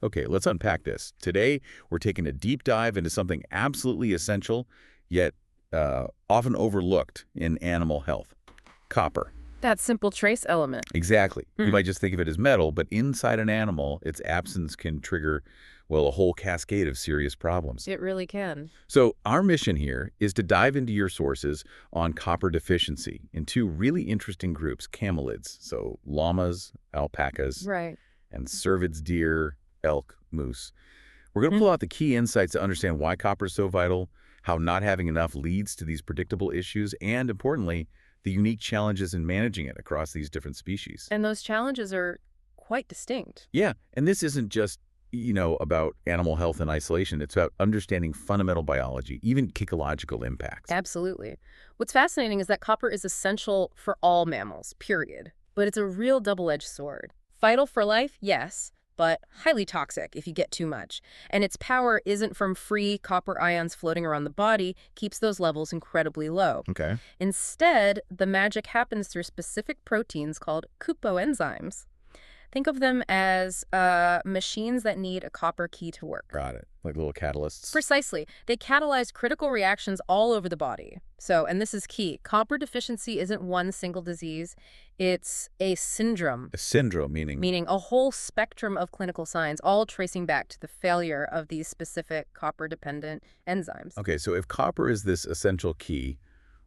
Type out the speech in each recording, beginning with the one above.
Okay, let's unpack this. Today, we're taking a deep dive into something absolutely essential, yet often overlooked in animal health. Copper. That simple trace element. Exactly. You might just think of it as metal, but inside an animal, its absence can trigger, well, a whole cascade of serious problems. It really can. So our mission here is to dive into your sources on copper deficiency in two really interesting groups, camelids, so llamas, alpacas, Right. and cervids, deer, elk, moose. We're going to pull out the key insights to understand why copper is so vital, how not having enough leads to these predictable issues, and importantly, the unique challenges in managing it across these different species. And those challenges are quite distinct. Yeah, and this isn't just, about animal health in isolation. It's about understanding fundamental biology, even ecological impacts. Absolutely. What's fascinating is that copper is essential for all mammals, period. But it's a real double-edged sword. Vital for life, yes, but highly toxic if you get too much. And its power isn't from free copper ions floating around the body, keeps those levels incredibly low. Okay. Instead, the magic happens through specific proteins called coenzymes. Think of them as machines that need a copper key to work. Got it. Like little catalysts. Precisely. They catalyze critical reactions all over the body. So, and this is key, copper deficiency isn't one single disease. It's a syndrome. A syndrome, meaning? Meaning a whole spectrum of clinical signs, all tracing back to the failure of these specific copper-dependent enzymes. Okay, so if copper is this essential key,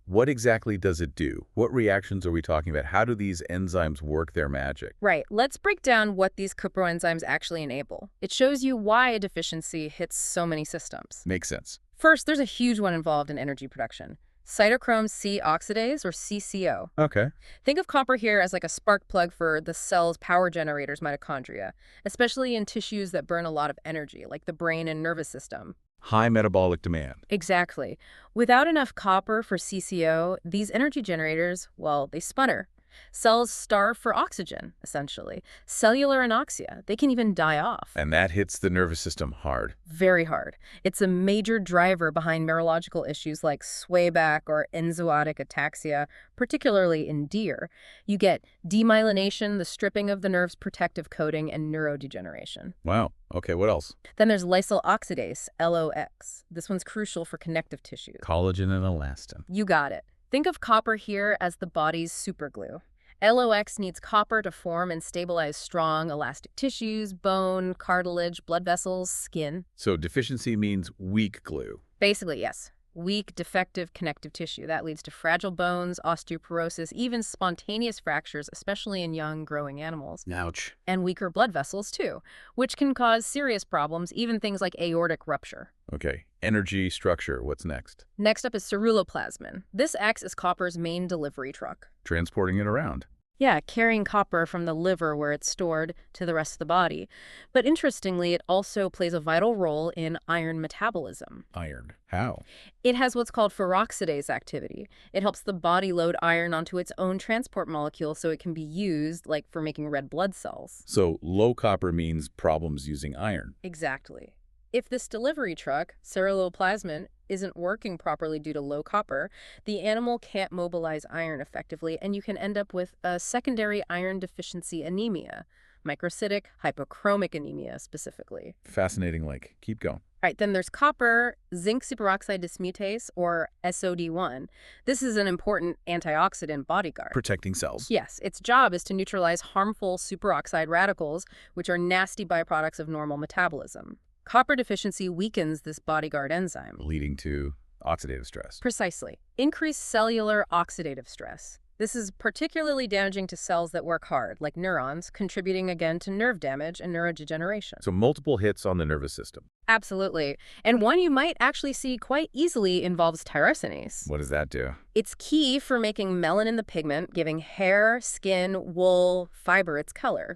what exactly does it do? What reactions are we talking about? How do these enzymes work their magic? Right. Let's break down what these coenzymes actually enable. It shows you why a deficiency hits so many systems. Makes sense. First, there's a huge one involved in energy production. Cytochrome C oxidase, or CCO. Okay. Think of copper here as like a spark plug for the cell's power generators, mitochondria, especially in tissues that burn a lot of energy, like the brain and nervous system. High metabolic demand. Exactly. Without enough copper for CCO, these energy generators, well, they sputter. Cells starve for oxygen, essentially. Cellular anoxia. They can even die off. And that hits the nervous system hard. Very hard. It's a major driver behind neurological issues like swayback or enzootic ataxia, particularly in deer. You get demyelination, the stripping of the nerve's protective coating, and neurodegeneration. Wow. Okay, what else? Then there's lysyl oxidase, LOX. This one's crucial for connective tissues. Collagen and elastin. You got it. Think of copper here as the body's superglue. LOX needs copper to form and stabilize strong, elastic tissues, bone, cartilage, blood vessels, skin. So deficiency means weak glue. Basically, yes. Weak, defective connective tissue. That leads to fragile bones, osteoporosis, even spontaneous fractures, especially in young, growing animals. Ouch. And weaker blood vessels, too, which can cause serious problems, even things like aortic rupture. Okay. Energy, structure. What's next? Next up is ceruloplasmin. This acts as copper's main delivery truck. Transporting it around. Yeah, carrying copper from the liver where it's stored to the rest of the body. But interestingly, it also plays a vital role in iron metabolism. Iron. How? It has what's called peroxidase activity. It helps the body load iron onto its own transport molecule so it can be used, like for making red blood cells. So low copper means problems using iron. Exactly. If this delivery truck, ceruloplasmin, isn't working properly due to low copper, the animal can't mobilize iron effectively, and you can end up with a secondary iron deficiency anemia, microcytic hypochromic anemia specifically. Fascinating link. Keep going. All right, then there's copper, zinc superoxide dismutase, or SOD1. This is an important antioxidant bodyguard. Protecting cells. Yes, its job is to neutralize harmful superoxide radicals, which are nasty byproducts of normal metabolism. Copper deficiency weakens this bodyguard enzyme, Leading to oxidative stress. Precisely. Increased cellular oxidative stress. This is particularly damaging to cells that work hard, like neurons, contributing again to nerve damage and neurodegeneration. So multiple hits on the nervous system. Absolutely. And one you might actually see quite easily involves tyrosinase. What does that do? It's key for making melanin the pigment, giving hair, skin, wool, fiber its color.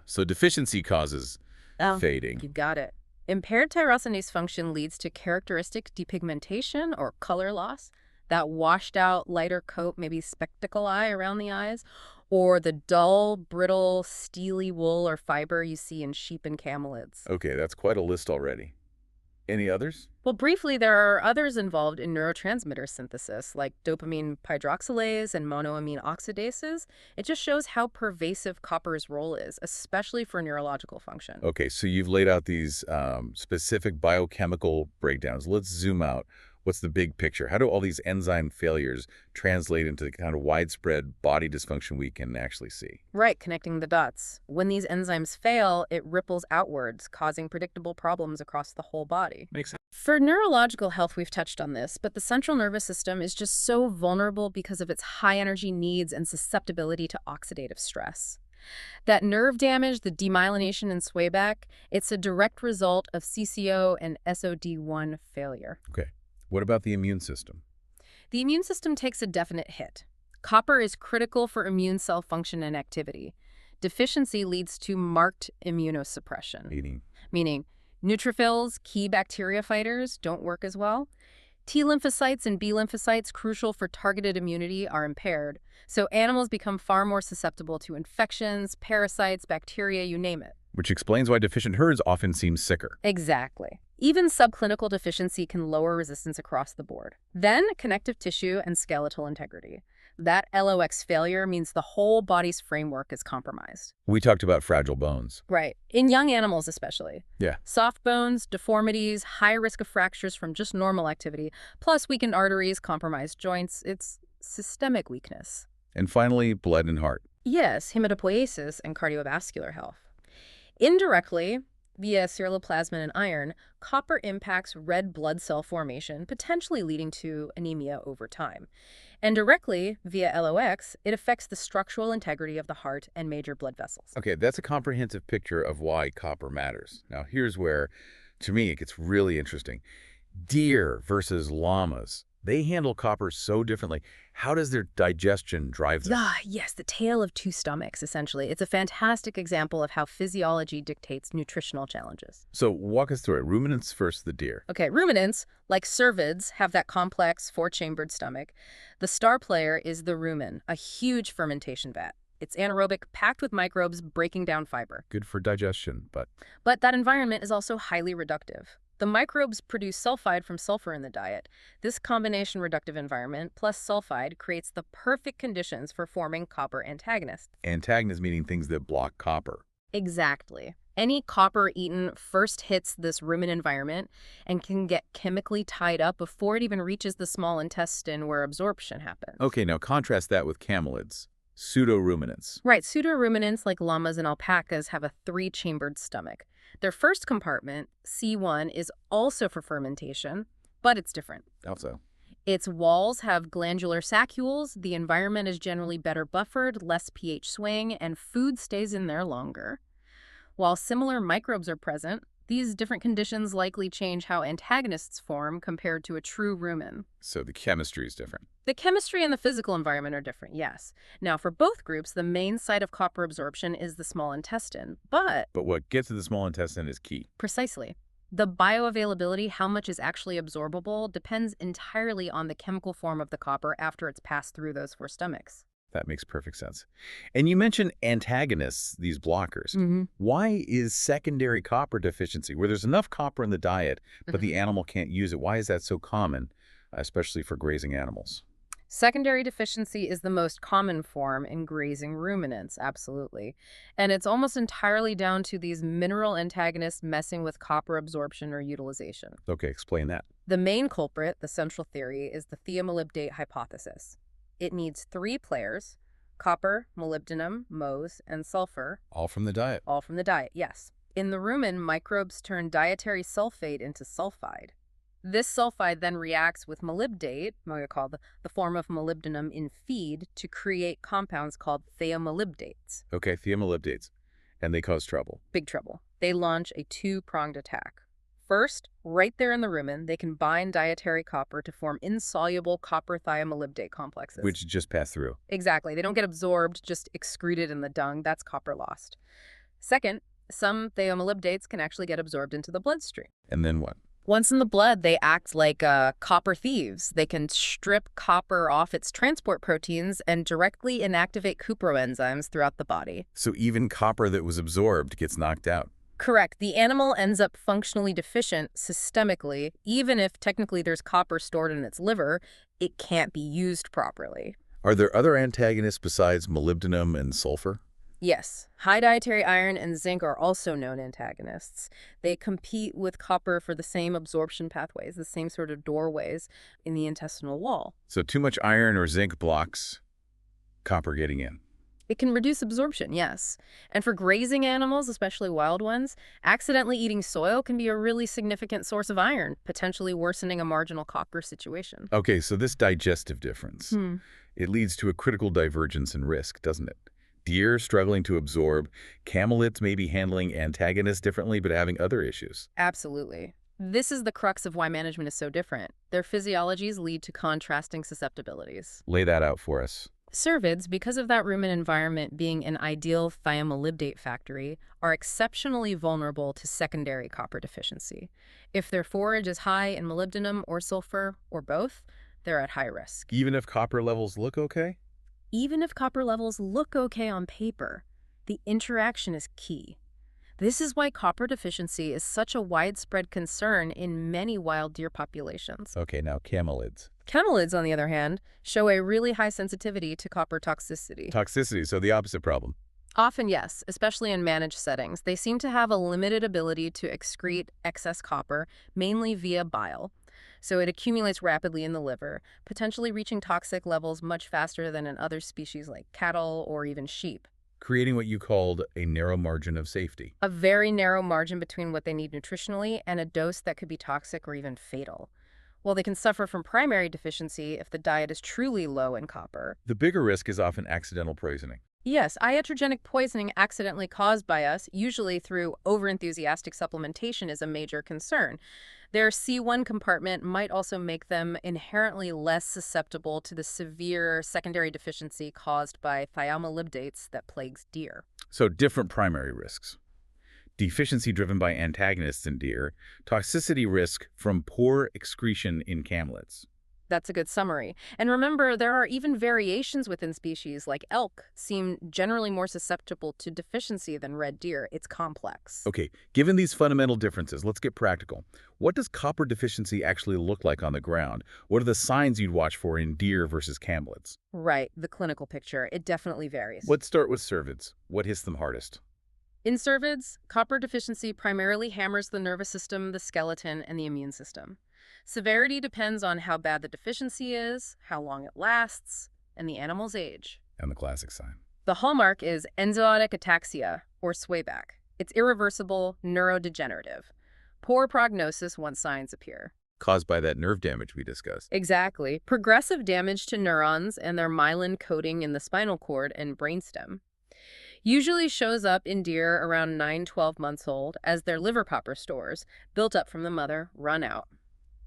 So deficiency causes fading. You got it. Impaired tyrosinase function leads to characteristic depigmentation or color loss, that washed out lighter coat, maybe spectacle eye around the eyes, or the dull, brittle, steely wool or fiber you see in sheep and camelids. Okay, that's quite a list already. Any others? Well, briefly, there are others involved in neurotransmitter synthesis, like dopamine hydroxylase and monoamine oxidases. It just shows how pervasive copper's role is, especially for neurological function. Okay, so you've laid out these specific biochemical breakdowns. Let's zoom out. What's the big picture? How do all these enzyme failures translate into the kind of widespread body dysfunction we can actually see? Right, connecting the dots. When these enzymes fail, it ripples outwards, causing predictable problems across the whole body. Makes sense. For neurological health, we've touched on this, but the central nervous system is just so vulnerable because of its high energy needs and susceptibility to oxidative stress. That nerve damage, the demyelination and swayback, it's a direct result of CCO and SOD1 failure. Okay. What about the immune system? The immune system takes a definite hit. Copper is critical for immune cell function and activity. Deficiency leads to marked immunosuppression, meaning neutrophils, key bacteria fighters, don't work as well. T lymphocytes and B lymphocytes, crucial for targeted immunity, are impaired, so animals become far more susceptible to infections, parasites, bacteria, you name it. Which explains why deficient herds often seem sicker. Exactly. Even subclinical deficiency can lower resistance across the board. Then, connective tissue and skeletal integrity. That LOX failure means the whole body's framework is compromised. We talked about fragile bones. Right. In young animals especially. Yeah. Soft bones, deformities, high risk of fractures from just normal activity, plus weakened arteries, compromised joints. It's systemic weakness. And finally, blood and heart. Yes, hematopoiesis and cardiovascular health. Indirectly, via ceruloplasmin and iron, copper impacts red blood cell formation, potentially leading to anemia over time. And directly, via LOX, it affects the structural integrity of the heart and major blood vessels. Okay, that's a comprehensive picture of why copper matters. Now, here's where, to me, it gets really interesting. Deer versus llamas. They handle copper so differently. How does their digestion drive them? Yes, the tale of two stomachs, essentially. It's a fantastic example of how physiology dictates nutritional challenges. So walk us through it. Ruminants versus the deer. Okay, ruminants, like cervids, have that complex four-chambered stomach. The star player is the rumen, a huge fermentation vat. It's anaerobic, packed with microbes breaking down fiber. Good for digestion, but that environment is also highly reductive. The microbes produce sulfide from sulfur in the diet. This combination reductive environment plus sulfide creates the perfect conditions for forming copper antagonists. antagonists meaning things that block copper. Exactly. Any copper eaten first hits this rumen environment and can get chemically tied up before it even reaches the small intestine where absorption happens. Okay, now contrast that with camelids, pseudo-ruminants. Right, pseudo-ruminants like llamas and alpacas have a three-chambered stomach. Their first compartment, C1, is also for fermentation, but it's different. How so? Its walls have glandular saccules, the environment is generally better buffered, less pH swing, and food stays in there longer. While similar microbes are present, these different conditions likely change how antagonists form compared to a true rumen. So the chemistry is different. The chemistry and the physical environment are different, yes. Now, for both groups, the main site of copper absorption is the small intestine, but what gets to the small intestine is key. precisely. The bioavailability, how much is actually absorbable, depends entirely on the chemical form of the copper after it's passed through those four stomachs. That makes perfect sense. And you mentioned antagonists, these blockers. Why is secondary copper deficiency, where there's enough copper in the diet, but the animal can't use it, why is that so common, especially for grazing animals? Secondary deficiency is the most common form in grazing ruminants, absolutely. And it's almost entirely down to these mineral antagonists messing with copper absorption or utilization. Okay, explain that. The main culprit, the central theory, is the thiamolibdate hypothesis. It needs three players: copper, molybdenum, Mohs, and sulfur. All from the diet. All from the diet, yes. In the rumen, microbes turn dietary sulfate into sulfide. This sulfide then reacts with molybdate, what we call the form of molybdenum in feed, to create compounds called thiamolibdates. Okay, thiamolibdates. And they cause trouble. Big trouble. They launch a two-pronged attack. First, right there in the rumen, they can bind dietary copper to form insoluble copper thiamolibdate complexes. Which just pass through. Exactly. They don't get absorbed, just excreted in the dung. That's copper lost. Second, some thiamolibdates can actually get absorbed into the bloodstream. And then what? Once in the blood, they act like copper thieves. They can strip copper off its transport proteins and directly inactivate cuproenzymes throughout the body. So even copper that was absorbed gets knocked out. Correct. The animal ends up functionally deficient systemically. Even if technically there's copper stored in its liver, it can't be used properly. Are there other antagonists besides molybdenum and sulfur? Yes, high dietary iron and zinc are also known antagonists. They compete with copper for the same absorption pathways, the same sort of doorways in the intestinal wall. So too much iron or zinc blocks copper getting in. It can reduce absorption, yes. And for grazing animals, especially wild ones, accidentally eating soil can be a really significant source of iron, potentially worsening a marginal copper situation. Okay, so this digestive difference, Hmm. it leads to a critical divergence in risk, doesn't it? Deer struggling to absorb, camelids maybe handling antagonists differently but having other issues. Absolutely. This is the crux of why management is so different. Their physiologies lead to contrasting susceptibilities. Lay that out for us. Cervids, because of that rumen environment being an ideal thiamolybdate factory, are exceptionally vulnerable to secondary copper deficiency. If their forage is high in molybdenum or sulfur, or both, they're at high risk. Even if copper levels look okay? Even if copper levels look okay on paper, the interaction is key. This is why copper deficiency is such a widespread concern in many wild deer populations. Okay, now camelids. Camelids, on the other hand, show a really high sensitivity to copper toxicity. Toxicity, so the opposite problem. Often, yes, especially in managed settings. They seem to have a limited ability to excrete excess copper, mainly via bile. So it accumulates rapidly in the liver, potentially reaching toxic levels much faster than in other species like cattle or even sheep. Creating what you called a narrow margin of safety. A very narrow margin between what they need nutritionally and a dose that could be toxic or even fatal. While they can suffer from primary deficiency if the diet is truly low in copper. The bigger risk is often accidental poisoning. Yes, iatrogenic poisoning accidentally caused by us, usually through overenthusiastic supplementation, is a major concern. Their C1 compartment might also make them inherently less susceptible to the severe secondary deficiency caused by thiamolybdates that plagues deer. So different primary risks. Deficiency driven by antagonists in deer, toxicity risk from poor excretion in camelids. That's a good summary. And remember, there are even variations within species, like elk seem generally more susceptible to deficiency than red deer. It's complex. Okay, given these fundamental differences, let's get practical. What does copper deficiency actually look like on the ground? What are the signs you'd watch for in deer versus camelids? Right, the clinical picture. It definitely varies. Let's start with cervids. What hits them hardest? In cervids, copper deficiency primarily hammers the nervous system, the skeleton, and the immune system. Severity depends on how bad the deficiency is, how long it lasts, and the animal's age. And the classic sign. The hallmark is enzootic ataxia, or swayback. It's irreversible, neurodegenerative. Poor prognosis once signs appear. Caused by that nerve damage we discussed. Exactly. Progressive damage to neurons and their myelin coating in the spinal cord and brainstem. Usually shows up in deer around 9-12 months old as their liver copper stores, built up from the mother, run out.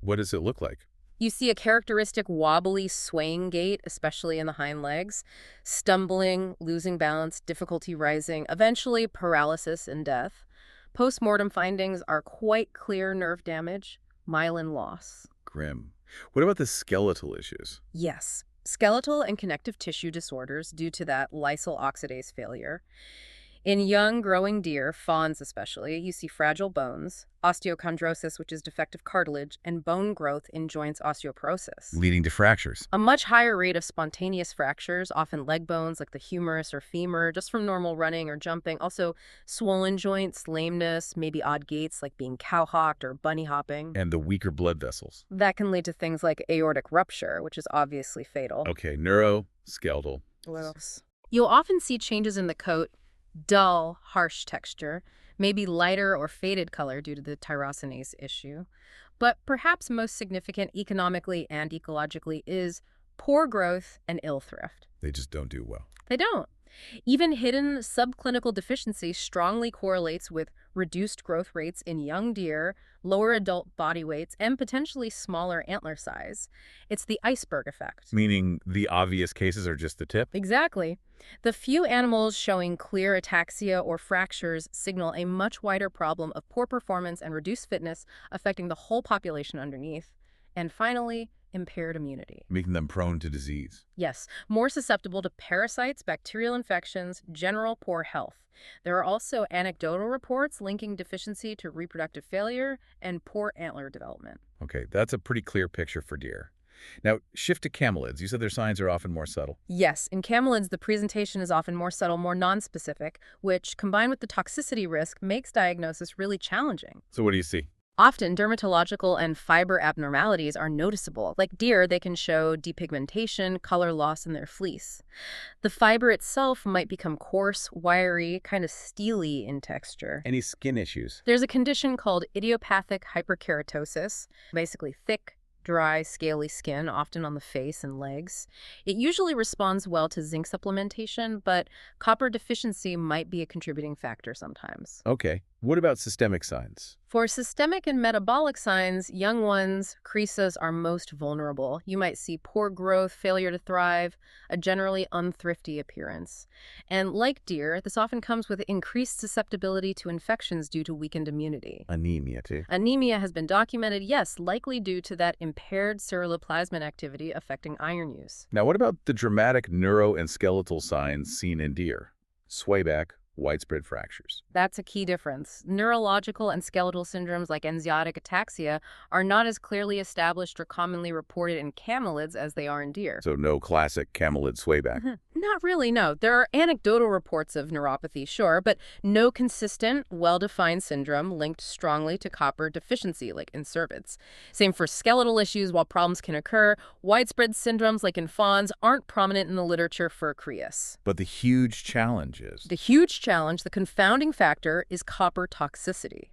What does it look like? You see a characteristic wobbly swaying gait, especially in the hind legs, stumbling, losing balance, difficulty rising, eventually paralysis and death. Post-mortem findings are quite clear nerve damage, myelin loss. Grim. What about the skeletal issues? Yes, skeletal and connective tissue disorders due to that lysyl oxidase failure. In young, growing deer, fawns especially, you see fragile bones, osteochondrosis, which is defective cartilage, and bone growth in joints osteoporosis. Leading to fractures. A much higher rate of spontaneous fractures, often leg bones like the humerus or femur, just from normal running or jumping. Also, swollen joints, lameness, maybe odd gaits like being cowhocked or bunny hopping. And the weaker blood vessels. That can lead to things like aortic rupture, which is obviously fatal. Okay, neuro, skeletal. What else? You'll often see changes in the coat, dull, harsh texture, maybe lighter or faded color due to the tyrosinase issue. But perhaps most significant economically and ecologically is poor growth and ill thrift. They just don't do well. They don't. Even hidden subclinical deficiency strongly correlates with reduced growth rates in young deer, lower adult body weights, and potentially smaller antler size. It's the iceberg effect. Meaning the obvious cases are just the tip? Exactly. The few animals showing clear ataxia or fractures signal a much wider problem of poor performance and reduced fitness affecting the whole population underneath. And finally, impaired immunity. Making them prone to disease. Yes, more susceptible to parasites, bacterial infections, general poor health. There are also anecdotal reports linking deficiency to reproductive failure and poor antler development. Okay, that's a pretty clear picture for deer. Now, shift to camelids. You said their signs are often more subtle. Yes, in camelids, the presentation is often more subtle, more nonspecific, which, combined with the toxicity risk, makes diagnosis really challenging. So what do you see? Often, dermatological and fiber abnormalities are noticeable. Like deer, they can show depigmentation, color loss in their fleece. The fiber itself might become coarse, wiry, kind of steely in texture. Any skin issues? There's a condition called idiopathic hyperkeratosis, basically thick, dry, scaly skin, often on the face and legs. It usually responds well to zinc supplementation, but copper deficiency might be a contributing factor sometimes. Okay. What about systemic signs? For systemic and metabolic signs, young ones, cresas, are most vulnerable. You might see poor growth, failure to thrive, a generally unthrifty appearance. And like deer, this often comes with increased susceptibility to infections due to weakened immunity. Anemia, too. Anemia has been documented, yes, likely due to that impaired ceruloplasmin activity affecting iron use. Now, what about the dramatic neuro and skeletal signs seen in deer? Swayback, widespread fractures. That's a key difference. Neurological and skeletal syndromes like enziotic ataxia are not as clearly established or commonly reported in camelids as they are in deer. So no classic camelid swayback. Not really, no. There are anecdotal reports of neuropathy, sure, but no consistent, well-defined syndrome linked strongly to copper deficiency, like in cervids. Same for skeletal issues. While problems can occur, widespread syndromes like in fawns aren't prominent in the literature for crias. But the huge challenge is... The huge challenge, the confounding factor, is copper toxicity.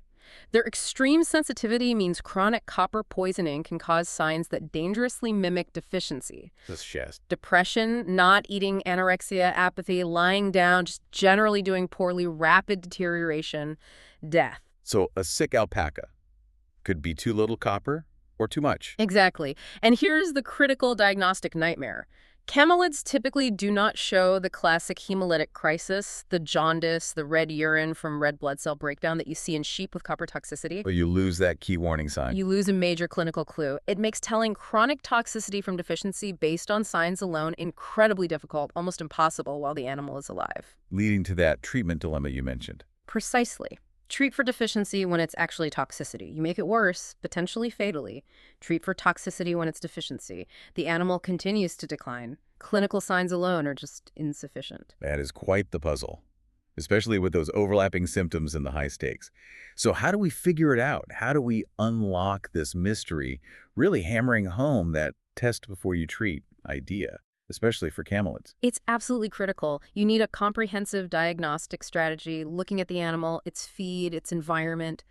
Their extreme sensitivity means chronic copper poisoning can cause signs that dangerously mimic deficiency. This chest. Depression, not eating, anorexia, apathy, lying down, just generally doing poorly, rapid deterioration, death. So a sick alpaca could be too little copper or too much. Exactly. And here's the critical diagnostic nightmare. Camelids typically do not show the classic hemolytic crisis, the jaundice, the red urine from red blood cell breakdown that you see in sheep with copper toxicity. But you lose that key warning sign. You lose a major clinical clue. It makes telling chronic toxicity from deficiency based on signs alone incredibly difficult, almost impossible while the animal is alive. Leading to that treatment dilemma you mentioned. Precisely. Treat for deficiency when it's actually toxicity. You make it worse, potentially fatally. Treat for toxicity when it's deficiency. The animal continues to decline. Clinical signs alone are just insufficient. That is quite the puzzle, especially with those overlapping symptoms and the high stakes. So how do we figure it out? How do we unlock this mystery, really hammering home that test before you treat idea, especially for camelids? It's absolutely critical. You need a comprehensive diagnostic strategy, looking at the animal, its feed, its environment.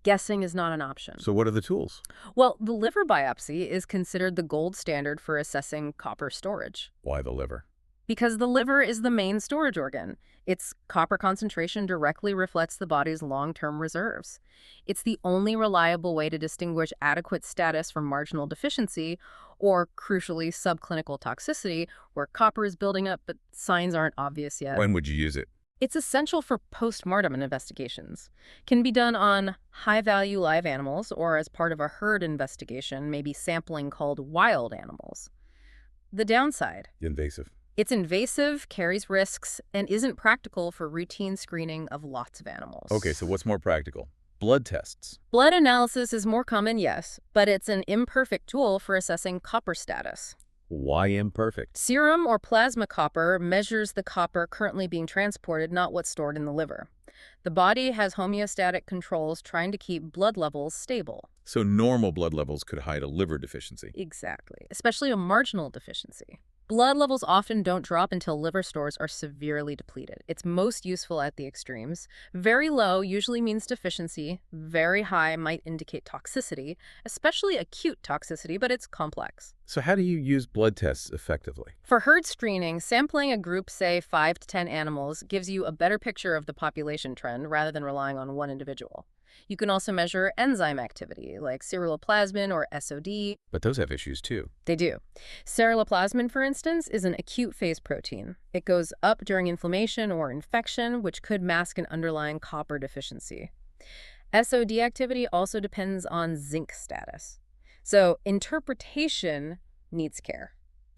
Guessing is not an option. So what are the tools? Well, the liver biopsy is considered the gold standard for assessing copper storage. Why the liver? Because the liver is the main storage organ. Its copper concentration directly reflects the body's long-term reserves. It's the only reliable way to distinguish adequate status from marginal deficiency, or, crucially, subclinical toxicity, where copper is building up but signs aren't obvious yet. When would you use it? It's essential for postmortem investigations. Can be done on high-value live animals or as part of a herd investigation, maybe sampling called wild animals. The downside? Invasive. It's invasive, carries risks, and isn't practical for routine screening of lots of animals. Okay, so what's more practical? Blood tests. Blood analysis is more common, yes, but it's an imperfect tool for assessing copper status. Why imperfect? Serum or plasma copper measures the copper currently being transported, not what's stored in the liver. The body has homeostatic controls trying to keep blood levels stable. So normal blood levels could hide a liver deficiency. Exactly, especially a marginal deficiency. Blood levels often don't drop until liver stores are severely depleted. It's most useful at the extremes. Very low usually means deficiency. Very high might indicate toxicity, especially acute toxicity, but it's complex. So how do you use blood tests effectively? For herd screening, sampling a group, say 5 to 10 animals, gives you a better picture of the population trend rather than relying on one individual. You can also measure enzyme activity, like ceruloplasmin or SOD. But those have issues too. They do. Ceruloplasmin, for instance, is an acute phase protein. It goes up during inflammation or infection, which could mask an underlying copper deficiency. SOD activity also depends on zinc status. So interpretation needs care.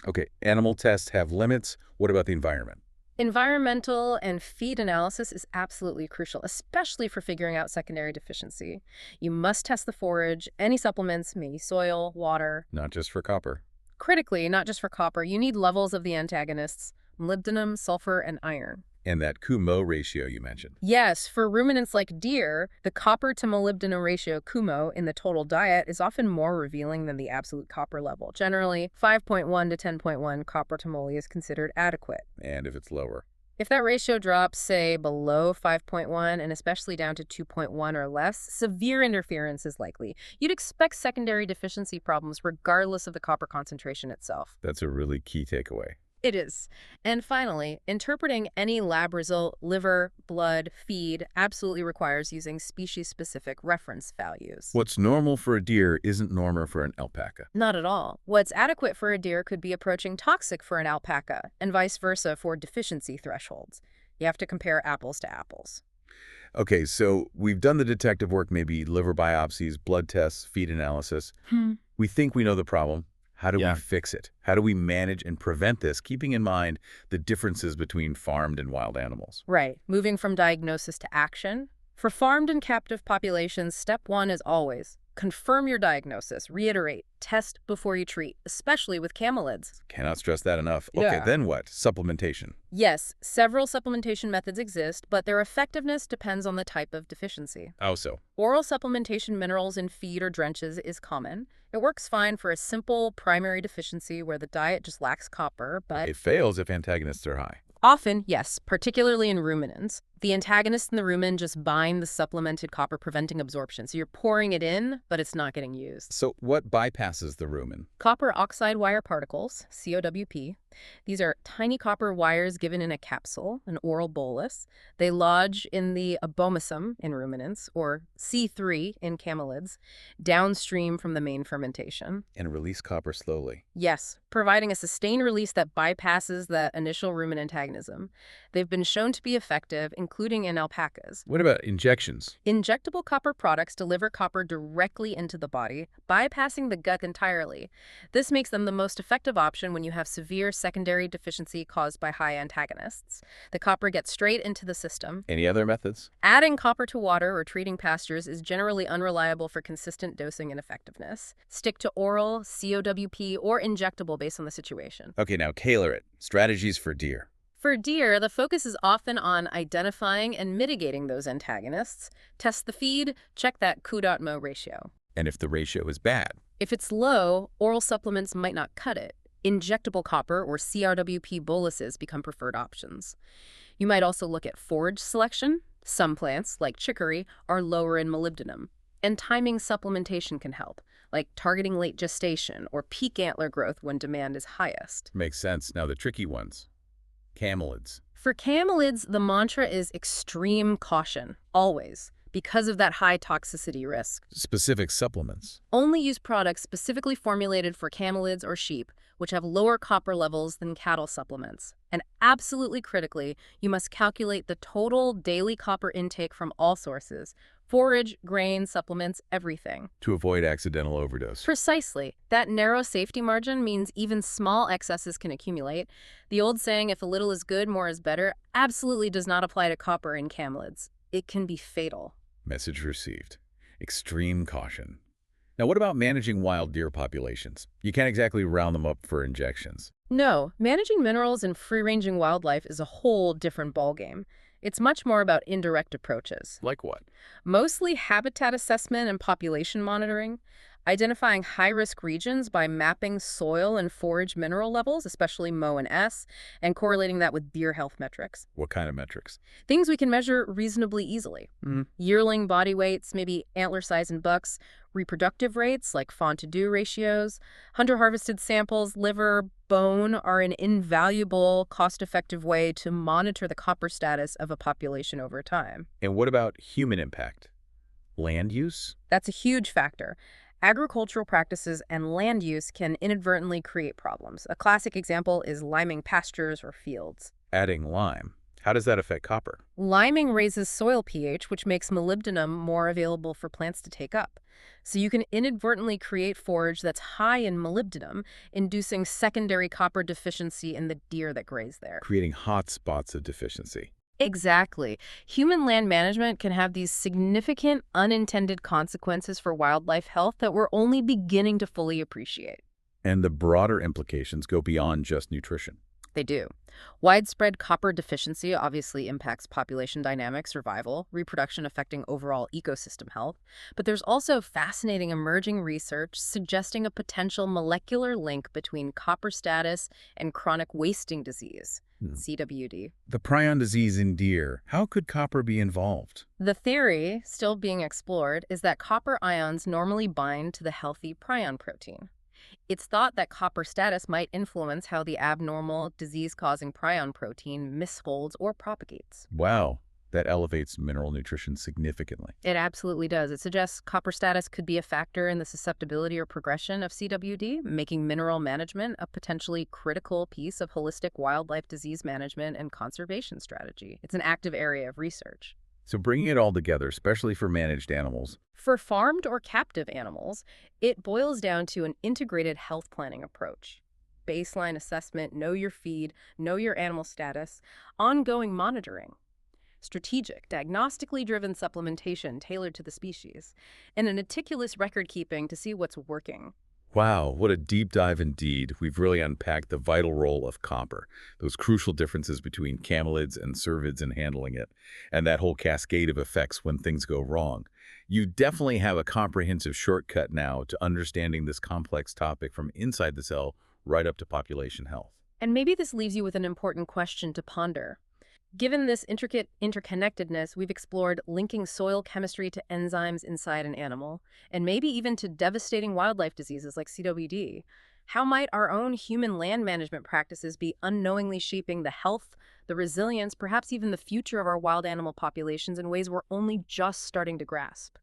Okay, animal tests have limits. What about the environment? Environmental and feed analysis is absolutely crucial, especially for figuring out secondary deficiency. You must test the forage, any supplements, maybe soil, water. Not just for copper. Critically, not just for copper, you need levels of the antagonists, molybdenum, sulfur, and iron. And that Ku-Mo ratio you mentioned. Yes, for ruminants like deer, the copper to molybdenum ratio Kumo in the total diet is often more revealing than the absolute copper level. Generally, 5.1 to 10.1 copper to moly is considered adequate. And if it's lower? If that ratio drops, say, below 5.1 and especially down to 2.1 or less, severe interference is likely. You'd expect secondary deficiency problems regardless of the copper concentration itself. That's a really key takeaway. It is. And finally, interpreting any lab result, liver, blood, feed, absolutely requires using species-specific reference values. What's normal for a deer isn't normal for an alpaca. Not at all. What's adequate for a deer could be approaching toxic for an alpaca, and vice versa for deficiency thresholds. You have to compare apples to apples. Okay, so we've done the detective work, maybe liver biopsies, blood tests, feed analysis. We think we know the problem. How do we fix it? How do we manage and prevent this, keeping in mind the differences between farmed and wild animals? Right. Moving from diagnosis to action. For farmed and captive populations, step one is always confirm your diagnosis. Reiterate, test before you treat, especially with camelids. Cannot stress that enough. Okay, then what? Supplementation. Yes, several supplementation methods exist, but their effectiveness depends on the type of deficiency. How so? Oral supplementation minerals in feed or drenches is common. It works fine for a simple primary deficiency where the diet just lacks copper, but It fails if antagonists are high. often, yes, particularly in ruminants. The antagonists in the rumen just bind the supplemented copper, preventing absorption. So you're pouring it in, but it's not getting used. So what bypasses the rumen? Copper oxide wire particles, COWP. These are tiny copper wires given in a capsule, an oral bolus. They lodge in the abomasum in ruminants, or C3 in camelids, downstream from the main fermentation. And release copper slowly. Yes, providing a sustained release that bypasses the initial rumen antagonism. They've been shown to be effective, including in alpacas. What about injections? Injectable copper products deliver copper directly into the body, bypassing the gut entirely. This makes them the most effective option when you have severe secondary deficiency caused by high antagonists. The copper gets straight into the system. Any other methods? Adding copper to water or treating pastures is generally unreliable for consistent dosing and effectiveness. Stick to oral, COWP, or injectable based on the situation. Okay, now tailor it. Strategies for deer. For deer, the focus is often on identifying and mitigating those antagonists. Test the feed, check that Ku-Mo ratio. And if the ratio is bad? If it's low, oral supplements might not cut it. Injectable copper or CRWP boluses become preferred options. You might also look at forage selection. Some plants, like chicory, are lower in molybdenum. And timing supplementation can help, like targeting late gestation or peak antler growth when demand is highest. Makes sense. Now the tricky ones. Camelids. For camelids, the mantra is extreme caution, always, because of that high toxicity risk. Specific supplements. Only use products specifically formulated for camelids or sheep, which have lower copper levels than cattle supplements. And absolutely critically, you must calculate the total daily copper intake from all sources: forage, grain, supplements, everything. To avoid accidental overdose. Precisely. That narrow safety margin means even small excesses can accumulate. The old saying, if a little is good, more is better, absolutely does not apply to copper in camelids. It can be fatal. Message received. Extreme caution. Now, what about managing wild deer populations? You can't exactly round them up for injections. No, managing minerals in free-ranging wildlife is a whole different ballgame. It's much more about indirect approaches. Like what? Mostly habitat assessment and population monitoring, identifying high-risk regions by mapping soil and forage mineral levels, especially Mo and S, and correlating that with deer health metrics. What kind of metrics? Things we can measure reasonably easily. Yearling body weights, maybe antler size in bucks, reproductive rates like fawn-to-dew ratios, hunter-harvested samples, liver, bone are an invaluable, cost-effective way to monitor the copper status of a population over time. And what about human impact? Land use? That's a huge factor. Agricultural practices and land use can inadvertently create problems. A classic example is liming pastures or fields. Adding lime. How does that affect copper? Liming raises soil pH, which makes molybdenum more available for plants to take up. So you can inadvertently create forage that's high in molybdenum, inducing secondary copper deficiency in the deer that graze there. Creating hot spots of deficiency. Exactly. Human land management can have these significant unintended consequences for wildlife health that we're only beginning to fully appreciate. And the broader implications go beyond just nutrition. They do. Widespread copper deficiency obviously impacts population dynamics, survival, reproduction affecting overall ecosystem health. But there's also fascinating emerging research suggesting a potential molecular link between copper status and chronic wasting disease, CWD. The prion disease in deer, how could copper be involved? The theory, still being explored, is that copper ions normally bind to the healthy prion protein. It's thought that copper status might influence how the abnormal, disease-causing prion protein misfolds or propagates. Wow, that elevates mineral nutrition significantly. It absolutely does. It suggests copper status could be a factor in the susceptibility or progression of CWD, making mineral management a potentially critical piece of holistic wildlife disease management and conservation strategy. It's an active area of research. So bringing it all together, especially for managed animals, For farmed or captive animals, it boils down to an integrated health planning approach. Baseline assessment, know your feed, know your animal status, ongoing monitoring, strategic, diagnostically driven supplementation tailored to the species, and a meticulous record keeping to see what's working. wow, what a deep dive indeed. We've really unpacked the vital role of copper, those crucial differences between camelids and cervids in handling it, and that whole cascade of effects when things go wrong. You definitely have a comprehensive shortcut now to understanding this complex topic from inside the cell right up to population health. And maybe this leaves you with an important question to ponder. Given this intricate interconnectedness, we've explored linking soil chemistry to enzymes inside an animal, and maybe even to devastating wildlife diseases like CWD. How might our own human land management practices be unknowingly shaping the health, the resilience, perhaps even the future of our wild animal populations in ways we're only just starting to grasp?